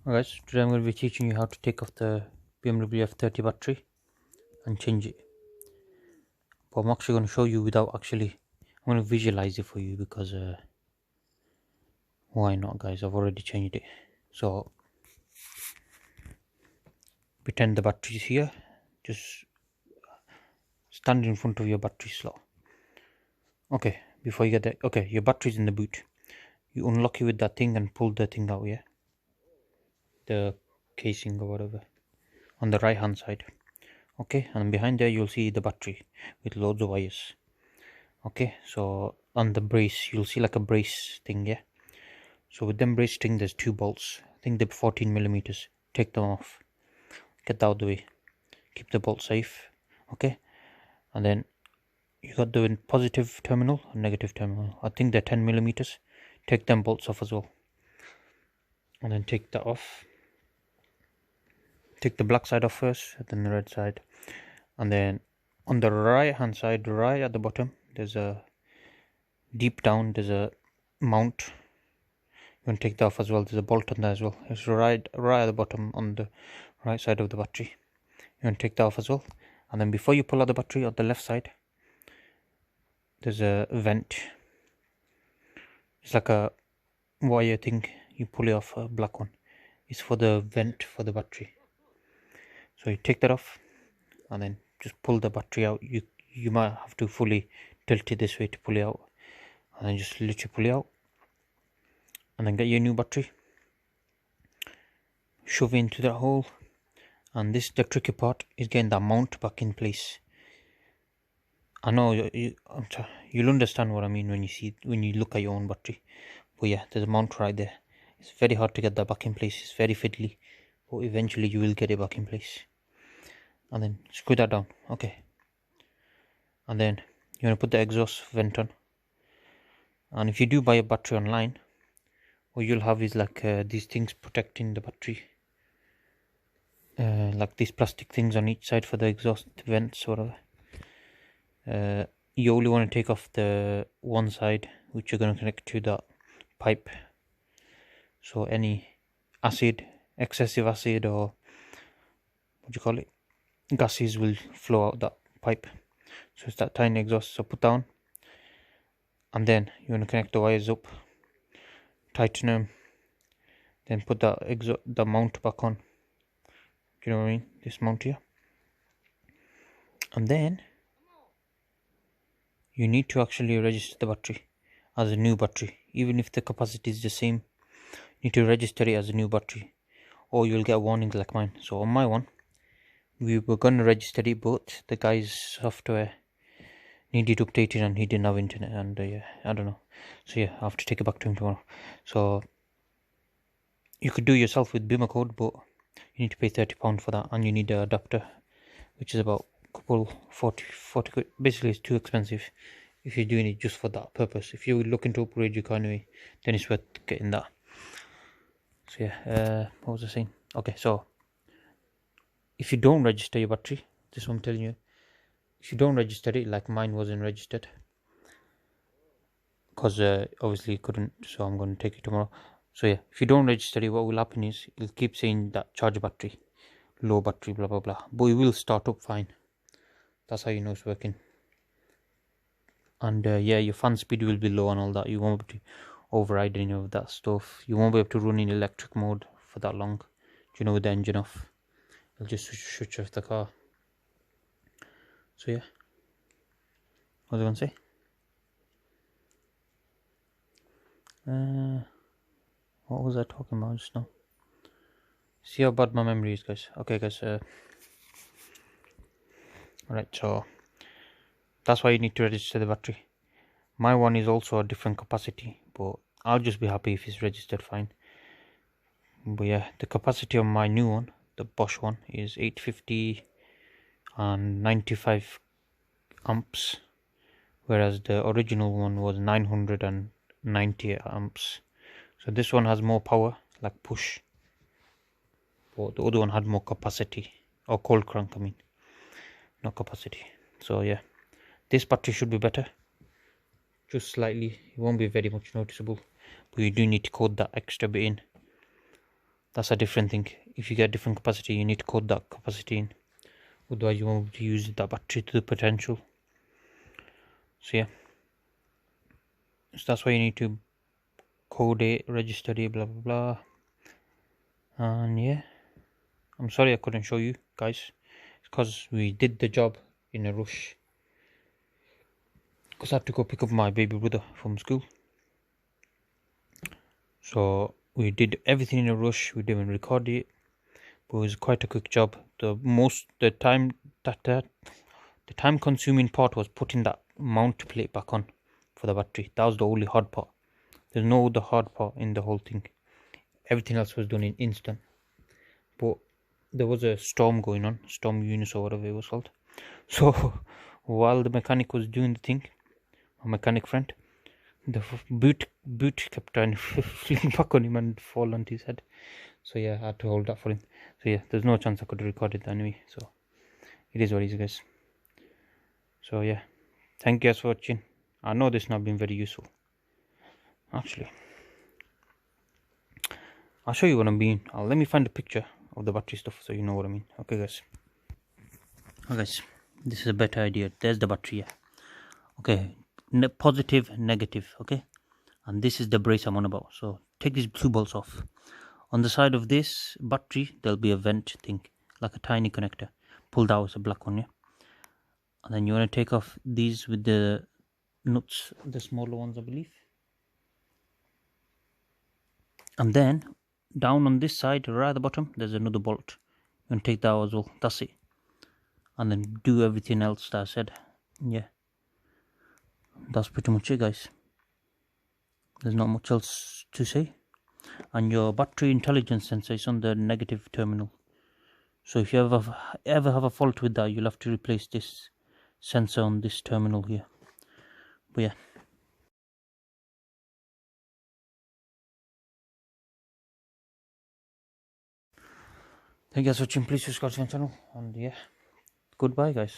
Alright, so today I'm going to be teaching you how to take off the BMW F30 battery and change it. But I'm actually going to show you without I'm going to visualize it for you because why not, guys? I've already changed it. So pretend the battery is here. Just stand in front of your battery slot. Okay, before you get there, okay, your battery's in the boot. You unlock it with that thing and pull the thing out, yeah? The casing or whatever on the right hand side. Okay, and behind there you'll see the battery with loads of wires. Okay, so on the brace you'll see like a brace thing, yeah? So with them brace thing there's two bolts. I think they're 14mm. Take them off, get that out of the way, keep the bolt safe. Okay, and then you got the positive terminal and negative terminal. I think they're 10mm. Take them bolts off as well, and then take that off. Take the black side off first, then the red side, and then on the right hand side, right at the bottom, there's a deep down, there's a mount. You want to take that off as well. There's a bolt on there as well. It's right at the bottom on the right side of the battery. You want to take that off as well. And then before you pull out the battery on the left side, there's a vent. It's like a wire thing. You pull it off, a black one. It's for the vent for the battery. So you take that off and then just pull the battery out. You might have to fully tilt it this way to pull it out, and then just literally pull it out, and then get your new battery, shove it into that hole. And this, the tricky part is getting that mount back in place. I know you'll understand what I mean when you look at your own battery. But yeah, there's a mount right there. It's very hard to get that back in place. It's very fiddly, but eventually you will get it back in place. And then screw that down. Okay, and then you want to put the exhaust vent on. And if you do buy a battery online, what you'll have is like these things protecting the battery, like these plastic things on each side for the exhaust vents or whatever. You only want to take off the one side which you're going to connect to that pipe, so any excessive acid, or what do you call it, gases will flow out that pipe. So it's that tiny exhaust. So put down, and then you want to connect the wires up, tighten them, then put the mount back on. Do you know what I mean? This mount here. And then you need to actually register the battery as a new battery. Even if the capacity is the same, you need to register it as a new battery, or you'll get a warning like mine. So on my one, we were going to register it, but the guy's software needed updating and he didn't have internet, and yeah, I don't know. So yeah, I have to take it back to him tomorrow. So you could do yourself with BIMA code, but you need to pay £30 for that, and you need an adapter, which is about couple 40 quid. Basically it's too expensive if you're doing it just for that purpose. If you're looking to upgrade your car anyway, then it's worth getting that. So yeah, what was I saying? Okay, so if you don't register your battery, this is what I'm telling you, if you don't register it, like mine wasn't registered because obviously couldn't, so I'm going to take it tomorrow. So yeah, if you don't register it, what will happen is it'll keep saying that charge battery, low battery, blah blah blah, but it will start up fine. That's how you know it's working. And yeah, your fan speed will be low and all that. You won't be able to override any of that stuff. You won't be able to run in electric mode for that long, you know, with the engine off. It'll just switch off the car. So yeah, what was I going to say? What was I talking about just now? See how bad my memory is, guys. Okay, guys. Alright, so that's why you need to register the battery. My one is also a different capacity, but I'll just be happy if it's registered fine. But yeah, the capacity of my new one, the Bosch one, is 850 and 95 amps, whereas the original one was 990 amps. So this one has more power, like push, but the other one had more capacity, or cold crank, I mean, not capacity. So yeah, this battery should be better, just slightly. It won't be very much noticeable, but you do need to code that extra bit in. That's a different thing. If you get different capacity, you need to code that capacity in, otherwise you won't use that battery to the potential. So yeah, so that's why you need to code it, register it, blah blah blah. And yeah, I'm sorry I couldn't show you guys. It's because we did the job in a rush, because I had to go pick up my baby brother from school. So we did everything in a rush. We didn't record it, but it was quite a quick job. The time consuming part was putting that mount plate back on for the battery. That was the only hard part. There's no other hard part in the whole thing. Everything else was done in instant. But there was a storm going on, storm Eunice or whatever it was called. So while the mechanic was doing the thing, a mechanic friend, the boot kept trying to fling back on him and fall onto his head. So yeah, I had to hold that for him. So yeah, there's no chance I could record it anyway. So it is what it is, guys. So yeah, thank you guys for watching. I know this not been very useful. Actually, I'll show you what I mean. Let me find a picture of the battery stuff so you know what I mean. Okay, guys. Okay, guys, this is a better idea. There's the battery. Yeah. Okay, positive, negative. Okay, and this is the brace I'm on about. So take these two bolts off. On the side of this battery, there'll be a vent thing, like a tiny connector. Pull that out, a black one, yeah. And then you want to take off these with the nuts, the smaller ones, I believe. And then down on this side, right at the bottom, there's another bolt. You want to take that out as well. That's it. And then do everything else that I said. Yeah, that's pretty much it, guys. There's not much else to say. And your battery intelligence sensor is on the negative terminal. So if you ever have a fault with that, you'll have to replace this sensor on this terminal here. But yeah. Thank you guys for watching. Please subscribe to my channel. And yeah, goodbye, guys.